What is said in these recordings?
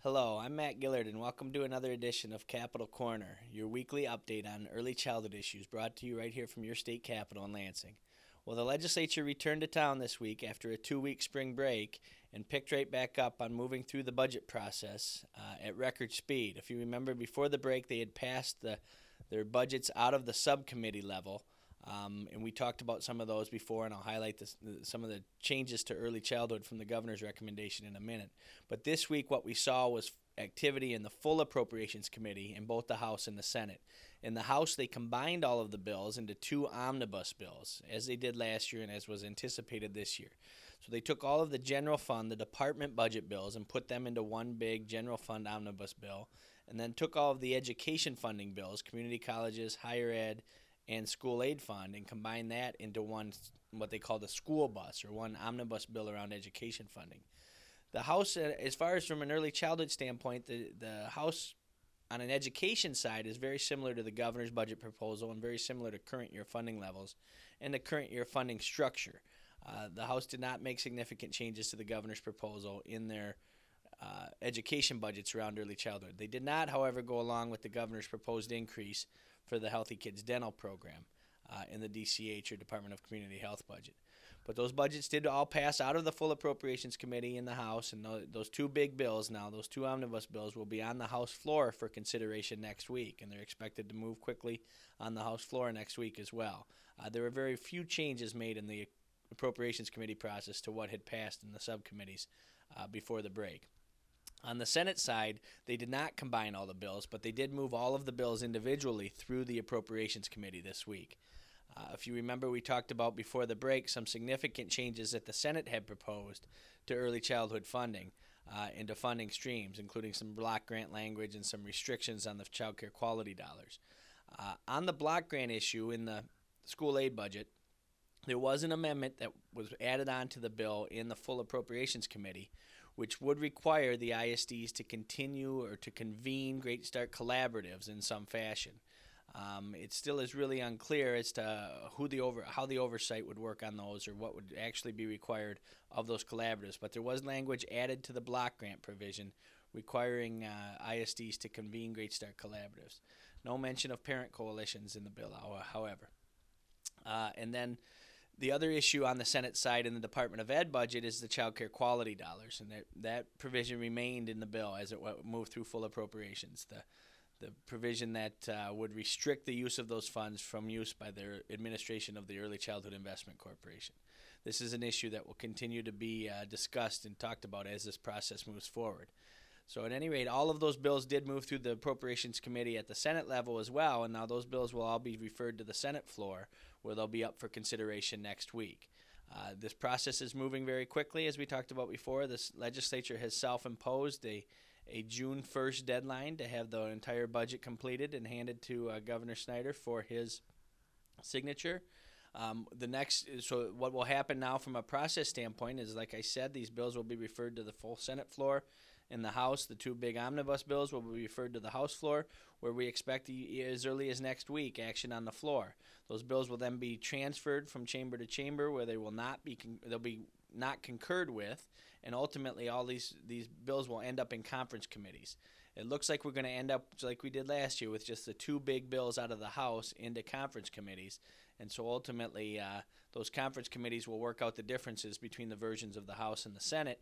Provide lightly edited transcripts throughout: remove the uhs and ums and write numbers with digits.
Hello, I'm Matt Gillard, and welcome to another edition of Capital Corner, your weekly update on early childhood issues brought to you right here from your state capital in Lansing. Well, the legislature returned to town this week after a 2-week spring break and picked right back up on moving through the budget process at record speed. If you remember, before the break, they had passed their budgets out of the subcommittee level. And we talked about some of those before, and I'll highlight some of the changes to early childhood from the governor's recommendation in a minute. But this week, what we saw was activity in the full Appropriations Committee in both the House and the Senate. In the House, they combined all of the bills into two omnibus bills, as they did last year and as was anticipated this year. So they took all of the general fund, the department budget bills, and put them into one big general fund omnibus bill, and then took all of the education funding bills, community colleges, higher ed, and school aid fund, and combine that into one, what they call the school bus, or one omnibus bill around education funding. The House, as far as from an early childhood standpoint, the House on an education side is very similar to the governor's budget proposal and very similar to current year funding levels and the current year funding structure. The House did not make significant changes to the governor's proposal in their education budgets around early childhood. They did not, however, go along with the governor's proposed increase for the Healthy Kids Dental Program in the DCH, or Department of Community Health budget. But those budgets did all pass out of the full Appropriations Committee in the House, and those two big bills now, those two omnibus bills, will be on the House floor for consideration next week, and they're expected to move quickly on the House floor next week as well. There were very few changes made in the Appropriations Committee process to what had passed in the subcommittees before the break. On the Senate side, they did not combine all the bills, but they did move all of the bills individually through the Appropriations Committee this week. If you remember, we talked about before the break some significant changes that the Senate had proposed to early childhood funding into funding streams, including some block grant language and some restrictions on the child care quality dollars. On the block grant issue in the school aid budget, there was an amendment that was added on to the bill in the full Appropriations Committee, which would require the ISDs to continue or to convene Great Start collaboratives in some fashion. It still is really unclear as to how the oversight would work on those, or what would actually be required of those collaboratives. But there was language added to the block grant provision requiring ISDs to convene Great Start collaboratives. No mention of parent coalitions in the bill, however. And then the other issue on the Senate side in the Department of Ed budget is the child care quality dollars, and that provision remained in the bill as it moved through full appropriations. The provision that would restrict the use of those funds from use by their administration of the Early Childhood Investment Corporation. This is an issue that will continue to be discussed and talked about as this process moves forward. So at any rate, all of those bills did move through the Appropriations Committee at the Senate level as well, and now those bills will all be referred to the Senate floor, where they'll be up for consideration next week. This process is moving very quickly, as we talked about before. This legislature has self-imposed a June 1st deadline to have the entire budget completed and handed to Governor Snyder for his signature. So what will happen now from a process standpoint is, like I said, these bills will be referred to the full Senate floor. In the House, the two big omnibus bills will be referred to the House floor, where we expect as early as next week action on the floor. Those bills will then be transferred from chamber to chamber, where they'll be not concurred with, and ultimately all these bills will end up in conference committees. It looks like we're going to end up like we did last year, with just the two big bills out of the House into conference committees, and so ultimately those conference committees will work out the differences between the versions of the House and the Senate.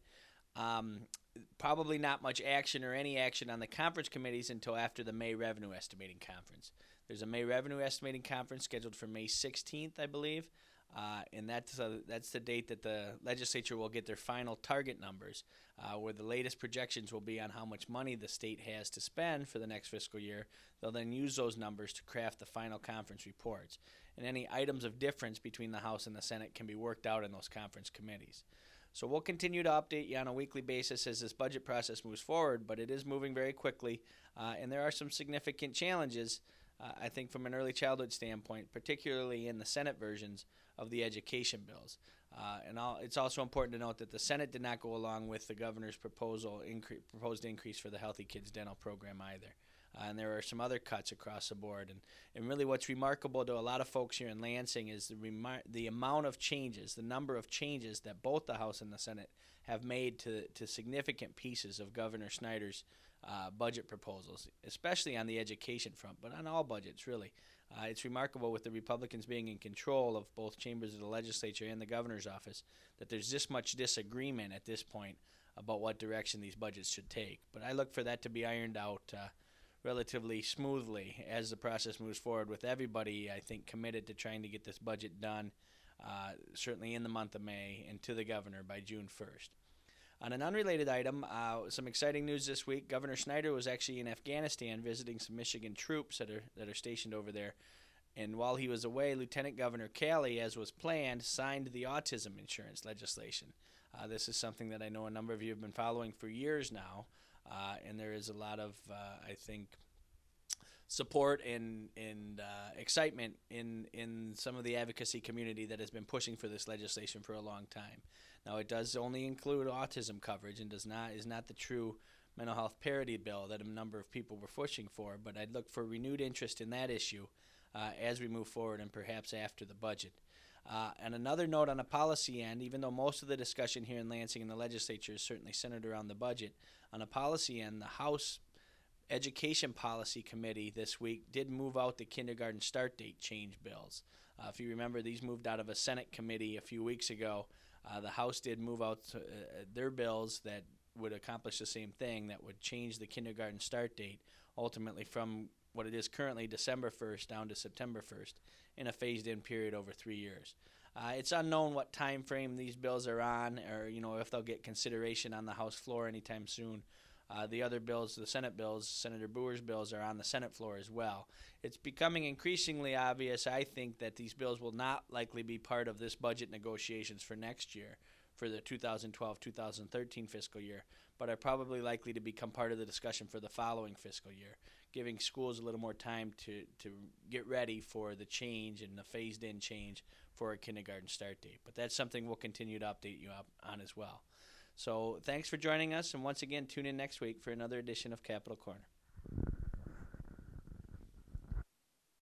Probably not much action or any action on the conference committees until after the May Revenue Estimating Conference. There's a May Revenue Estimating Conference scheduled for May 16th, I believe, and that's the date that the legislature will get their final target numbers, where the latest projections will be on how much money the state has to spend for the next fiscal year. They'll then use those numbers to craft the final conference reports, and any items of difference between the House and the Senate can be worked out in those conference committees. So we'll continue to update you on a weekly basis as this budget process moves forward, but it is moving very quickly, and there are some significant challenges, I think, from an early childhood standpoint, particularly in the Senate versions of the education bills. It's also important to note that the Senate did not go along with the governor's proposed increase for the Healthy Kids Dental Program either. and there are some other cuts across the board. And really what's remarkable to a lot of folks here in Lansing is the amount of changes, the number of changes that both the House and the Senate have made to significant pieces of Governor Snyder's budget proposals, especially on the education front, but on all budgets, really. It's remarkable with the Republicans being in control of both chambers of the legislature and the governor's office that there's this much disagreement at this point about what direction these budgets should take. But I look for that to be ironed out relatively smoothly as the process moves forward, with everybody, I think, committed to trying to get this budget done, certainly in the month of May, and to the governor by June 1st. On an unrelated item, some exciting news this week. Governor Snyder was actually in Afghanistan visiting some Michigan troops that are stationed over there. And while he was away, Lieutenant Governor Calley, as was planned, signed the autism insurance legislation. This is something that I know a number of you have been following for years now, and there is a lot of, I think, support and excitement in some of the advocacy community that has been pushing for this legislation for a long time. Now, it does only include autism coverage and is not the true mental health parity bill that a number of people were pushing for, but I'd look for renewed interest in that issue as we move forward and perhaps after the budget. And another note on a policy end, even though most of the discussion here in Lansing and the legislature is certainly centered around the budget, on a policy end, the House Education Policy Committee this week did move out the kindergarten start date change bills. If you remember, these moved out of a Senate committee a few weeks ago. The House did move out their bills that would accomplish the same thing, that would change the kindergarten start date ultimately from what it is currently December 1st down to September 1st in a phased-in period over 3 years. It's unknown what time frame these bills are on, or if they'll get consideration on the House floor anytime soon. The other bills, the Senate bills, Senator Boer's bills, are on the Senate floor as well. It's becoming increasingly obvious, I think, that these bills will not likely be part of this budget negotiations for next year, for the 2012-2013 fiscal year, but are probably likely to become part of the discussion for the following fiscal year, giving schools a little more time to get ready for the change and the phased-in change for a kindergarten start date. But that's something we'll continue to update you on as well. So thanks for joining us, and once again, tune in next week for another edition of Capitol Corner.